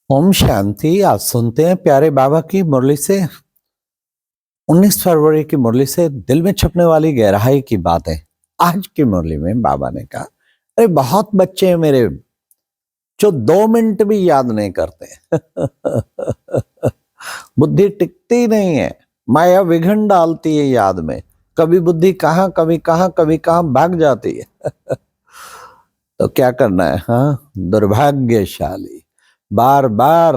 ओम शांति। आज सुनते हैं प्यारे बाबा की मुरली से 19 फरवरी की मुरली से दिल में छपने वाली गहराई की बातें। आज की मुरली में बाबा ने कहा, अरे बहुत बच्चे हैं मेरे जो 2 मिनट भी याद नहीं करते। बुद्धि टिकती नहीं है, माया विघन डालती है याद में। कभी बुद्धि कहाँ कभी कहाँ कभी कहाँ भाग जाती है। तो क्या करना है? हाँ, दुर्भाग्यशाली बार बार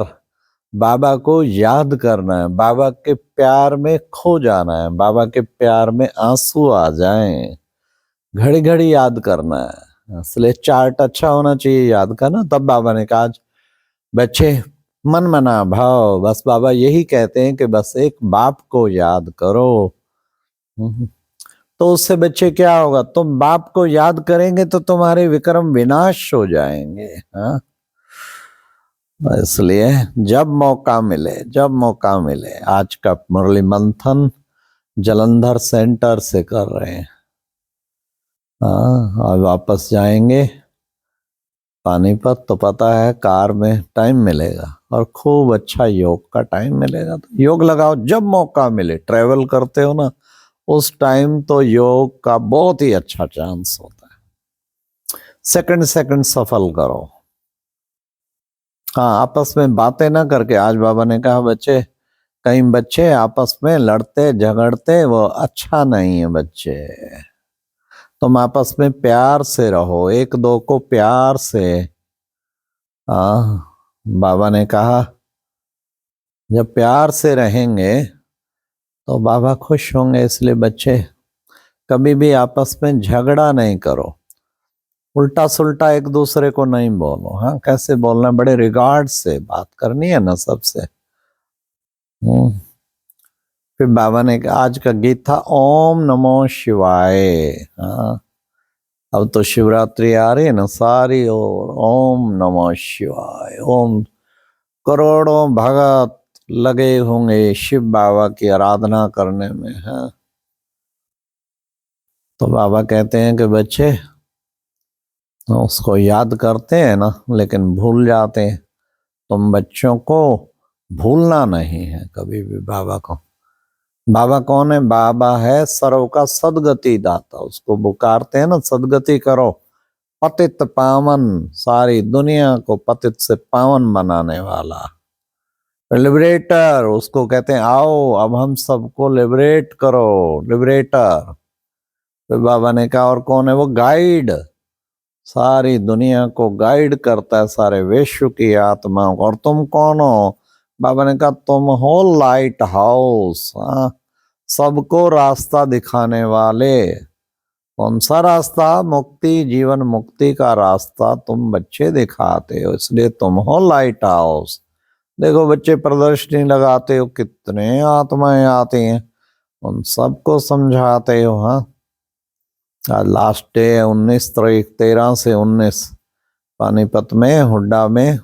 बाबा को याद करना है, बाबा के प्यार में खो जाना है, बाबा के प्यार में आंसू आ जाएं, घड़ी घड़ी याद करना है। इसलिए चार्ट अच्छा होना चाहिए याद का ना। तब बाबा ने कहा, आज बच्चे मन मना भाव, बस बाबा यही कहते हैं कि बस एक बाप को याद करो। तो उससे बच्चे क्या होगा? तुम बाप को याद करेंगे तो तुम्हारे विक्रम विनाश हो जाएंगे। हाँ, इसलिए जब मौका मिले आज का मुरली मंथन जलंधर सेंटर से कर रहे हैं। हाँ, और वापस जाएंगे पानीपत तो पता है कार में टाइम मिलेगा और खूब अच्छा योग का टाइम मिलेगा। तो योग लगाओ जब मौका मिले। ट्रेवल करते हो ना, उस टाइम तो योग का बहुत ही अच्छा चांस होता है। सेकंड सेकंड सफल करो। हाँ, आपस में बातें ना करके। आज बाबा ने कहा, बच्चे कई बच्चे आपस में लड़ते झगड़ते, वो अच्छा नहीं है बच्चे। तुम आपस में प्यार से रहो, एक दो को प्यार से। बाबा ने कहा जब प्यार से रहेंगे तो बाबा खुश होंगे। इसलिए बच्चे कभी भी आपस में झगड़ा नहीं करो, उल्टा सुल्टा एक दूसरे को नहीं बोलो। हाँ, कैसे बोलना? बड़े रिगार्ड से बात करनी है ना सबसे। फिर बाबा ने आज का गीत था ओम नमो शिवाय। हाँ, अब तो शिवरात्रि आ रही है ना सारी ओर ओम नमो शिवाय। ओम करोड़ों भगत लगे होंगे शिव बाबा की आराधना करने में। है तो बाबा कहते हैं कि बच्चे उसको याद करते हैं ना, लेकिन भूल जाते हैं। तुम बच्चों को भूलना नहीं है कभी भी बाबा को। बाबा कौन है? बाबा है सर्व का सदगति दाता। उसको पुकारते हैं ना, सदगति करो। पतित पावन, सारी दुनिया को पतित से पावन बनाने वाला लिबरेटर, उसको कहते हैं। आओ अब हम सबको लिबरेट करो, लिबरेटर। तो बाबा ने कहा और कौन है? वो गाइड, सारी दुनिया को गाइड करता है, सारे विश्व की आत्माओं को। और तुम कौन हो? बाबा ने कहा तुम हो लाइट हाउस। हाँ, सबको रास्ता दिखाने वाले। कौन सा रास्ता? मुक्ति, जीवन मुक्ति का रास्ता तुम बच्चे दिखाते हो, इसलिए तुम हो लाइट हाउस। देखो बच्चे प्रदर्शनी लगाते हो, कितने आत्माएं आती हैं, उन सबको समझाते हो। हाँ, आज लास्ट डे है 19 तारीख, 13 से 19 पानीपत में हुड्डा में।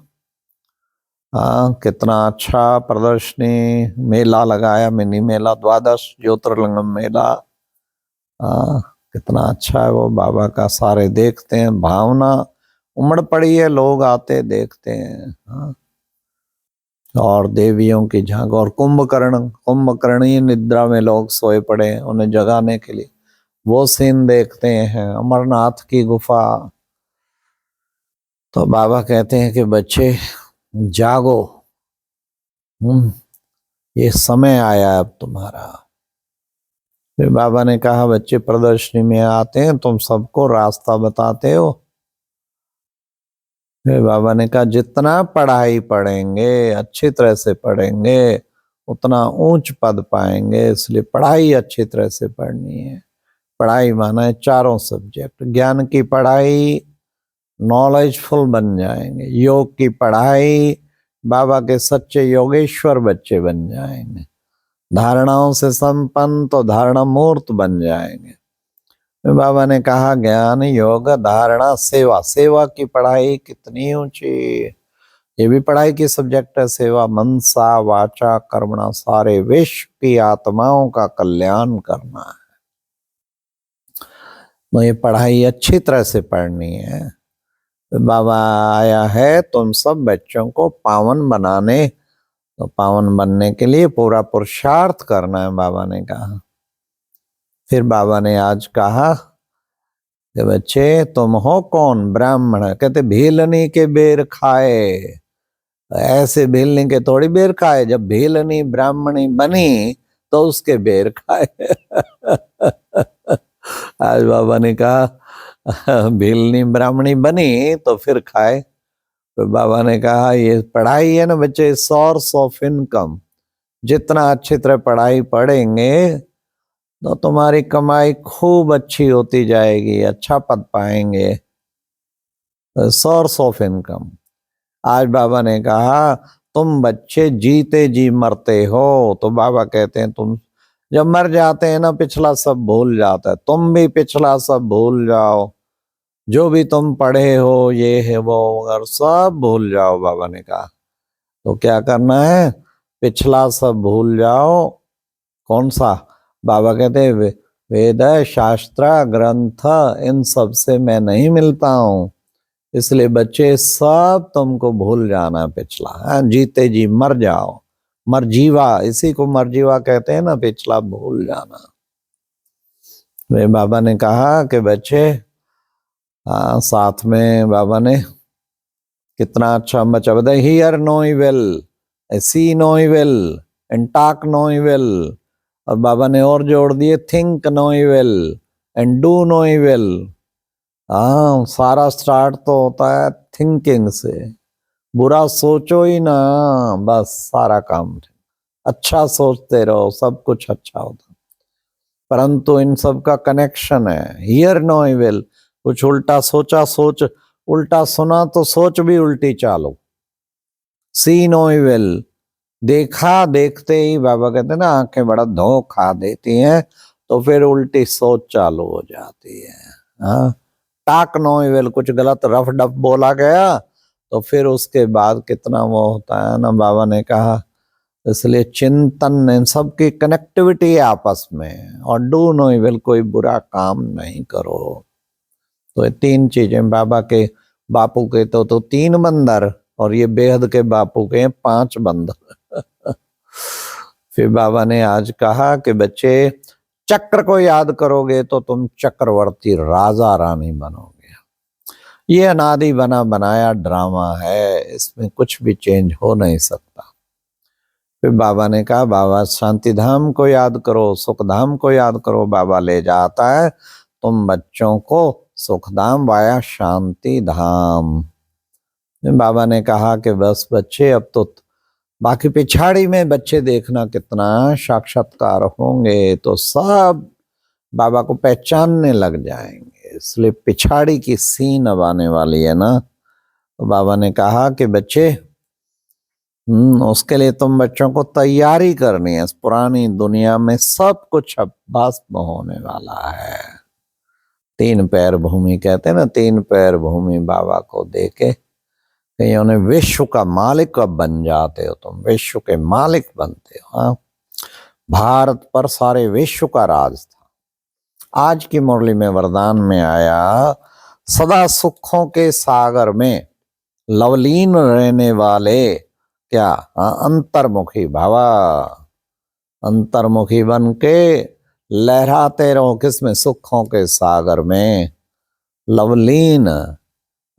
हाँ, कितना अच्छा प्रदर्शनी मेला लगाया, मिनी मेला, द्वादश ज्योतिर्लिंगम मेला। हाँ, कितना अच्छा है वो बाबा का। सारे देखते हैं, भावना उमड़ पड़ी है, लोग आते देखते हैं। हाँ, और देवियों की झांक। और कुंभकर्णी निद्रा में लोग सोए पड़े हैं, उन्हें जगाने के लिए वो सीन देखते हैं। अमरनाथ की गुफा। तो बाबा कहते हैं कि बच्चे जागो, ये समय आया अब तुम्हारा। फिर बाबा ने कहा बच्चे प्रदर्शनी में आते हैं, तुम सबको रास्ता बताते हो। फिर बाबा ने कहा जितना पढ़ाई पढ़ेंगे, अच्छी तरह से पढ़ेंगे, उतना ऊंच पद पाएंगे। इसलिए पढ़ाई अच्छी तरह से पढ़नी है। पढ़ाई माना है चारों सब्जेक्ट। ज्ञान की पढ़ाई, नॉलेजफुल बन जाएंगे। योग की पढ़ाई, बाबा के सच्चे योगेश्वर बच्चे बन जाएंगे। धारणाओं से संपन्न तो धारणा मूर्त बन जाएंगे। बाबा ने कहा ज्ञान, योग, धारणा, सेवा। सेवा की पढ़ाई कितनी ऊंची, ये भी पढ़ाई की सब्जेक्ट है। सेवा मनसा वाचा कर्मणा, सारे विश्व की आत्माओं का कल्याण करना है। तो ये पढ़ाई अच्छी तरह से पढ़नी है। बाबा आया है तुम सब बच्चों को पावन बनाने, तो पावन बनने के लिए पूरा पुरुषार्थ करना है, बाबा ने कहा। फिर बाबा ने आज कहा कि बच्चे तुम हो कौन? ब्राह्मण। कहते भीलनी के बेर खाए। ऐसे भीलनी के थोड़ी बेर खाए, जब भीलनी ब्राह्मणी बनी तो उसके बेर खाए। आज बाबा ने कहा भीलनी ब्राह्मणी बनी तो फिर खाए। तो बाबा ने कहा ये पढ़ाई है ना बच्चे, सोर्स ऑफ इनकम। जितना अच्छी तरह पढ़ाई पढ़ेंगे तो तुम्हारी कमाई खूब अच्छी होती जाएगी, अच्छा पद पाएंगे। Source of income. आज बाबा ने कहा तुम बच्चे जीते जी मरते हो, तो बाबा कहते हैं तुम जब मर जाते हैं ना पिछला सब भूल जाता है। तुम भी पिछला सब भूल जाओ, जो भी तुम पढ़े हो ये है वो अगर सब भूल जाओ। बाबा ने कहा तो क्या करना है? पिछला सब भूल जाओ। कौन सा? बाबा कहते हैं वेद शास्त्र ग्रंथ इन सब से मैं नहीं मिलता हूं, इसलिए बच्चे सब तुमको भूल जाना पिछला। हाँ, जीते जी मर जाओ। मरजीवा, इसी को मरजीवा कहते हैं ना, पिछला भूल जाना। वे बाबा ने कहा कि बच्चे हाँ, साथ में बाबा ने कितना अच्छा बच्चा बताया, hear no evil, see no evil and talk no evil. और बाबा ने और जोड़ दिए, think no evil and do no evil. हाँ, सारा स्टार्ट तो होता है थिंकिंग से। बुरा सोचो ही ना, बस सारा काम अच्छा सोचते रहो, सब कुछ अच्छा होता। परंतु इन सब का कनेक्शन है, हियर नो इविल। कुछ उल्टा सोचा, सोच उल्टा सुना तो सोच भी उल्टी चालो। सी नो इविल, देखा देखते ही बाबा कहते हैं ना आंखें बड़ा धोखा देती हैं, तो फिर उल्टी सोच चालू हो जाती है। हाँ, टाक नो इविल, कुछ गलत रफ डफ बोला गया तो फिर उसके बाद कितना वो होता है ना। बाबा ने कहा इसलिए चिंतन इन सब की कनेक्टिविटी है आपस में। और डू नो इविल, कोई बुरा काम नहीं करो। तो ये तीन चीजें बाबा के, बापू के तो तीन बंदर, और ये बेहद के बापू के 5 बंदर। फिर बाबा ने आज कहा कि बच्चे चक्र को याद करोगे तो तुम चक्रवर्ती राजा रानी बनोगे। ये अनादि बना बनाया ड्रामा है, इसमें कुछ भी चेंज हो नहीं सकता। फिर बाबा ने कहा बाबा शांति धाम को याद करो, सुख धाम को याद करो। बाबा ले जाता है तुम बच्चों को सुख धाम वाया शांति धाम। बाबा ने कहा कि बस बच्चे अब तो बाकी पिछाड़ी में बच्चे देखना कितना साक्षात्कार होंगे तो सब बाबा को पहचानने लग जाएंगे। इसलिए पिछाड़ी की सीन अब आने वाली है ना। तो बाबा ने कहा कि बच्चे उसके लिए तुम बच्चों को तैयारी करनी है। इस पुरानी दुनिया में सब कुछ अब भस्म होने वाला है। 3 पैर भूमि कहते हैं ना, 3 पैर भूमि बाबा को देके कहीं उन्हें विश्व का मालिक अब बन जाते हो, तुम विश्व के मालिक बनते हो। हाँ, भारत पर सारे विश्व का राज था। आज की मुरली में वरदान में आया, सदा सुखों के सागर में लवलीन रहने वाले क्या अंतर्मुखी भावा। अंतर्मुखी बन के लहराते रहो किसमें? सुखों के सागर में। लवलीन,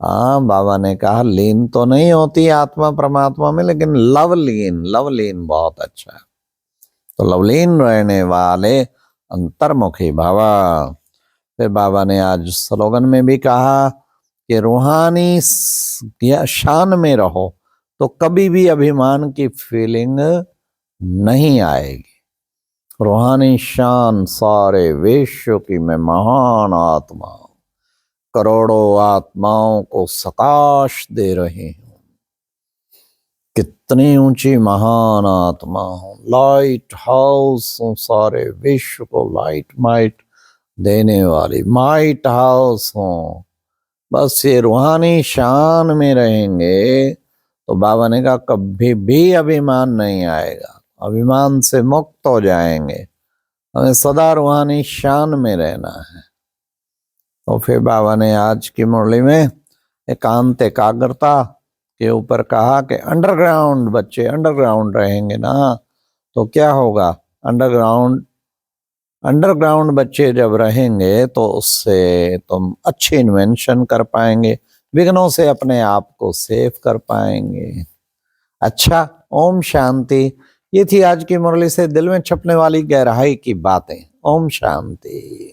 हाँ बाबा ने कहा लीन तो नहीं होती आत्मा परमात्मा में, लेकिन लवलीन, लवलीन बहुत अच्छा है। तो लवलीन रहने वाले अंतर्मुखी भावा। फिर बाबा ने आज स्लोगन में भी कहा कि रूहानी शान में रहो तो कभी भी अभिमान की फीलिंग नहीं आएगी। रूहानी शान, सारे विश्व की मैं महान आत्मा, करोड़ों आत्माओं को सकाश दे रही हूं। कितनी ऊंची महान आत्मा हूं, लाइट हाउस हूं, सारे विश्व को लाइट माइट देने वाली माइट हाउस हूं। बस ये रूहानी शान में रहेंगे तो बाबा ने कहा कभी भी अभिमान नहीं आएगा, अभिमान से मुक्त हो जाएंगे। हमें सदा रूहानी शान में रहना है। तो फिर बाबा ने आज की मुरली में एकांत एकाग्रता के ऊपर कहा कि अंडरग्राउंड बच्चे अंडरग्राउंड रहेंगे ना, तो क्या होगा, अंडरग्राउंड बच्चे जब रहेंगे तो उससे तुम अच्छी इन्वेंशन कर पाएंगे, विघ्नों से अपने आप को सेव कर पाएंगे। अच्छा, ओम शांति। ये थी आज की मुरली से दिल में छपने वाली गहराई की बातें। ओम शांति।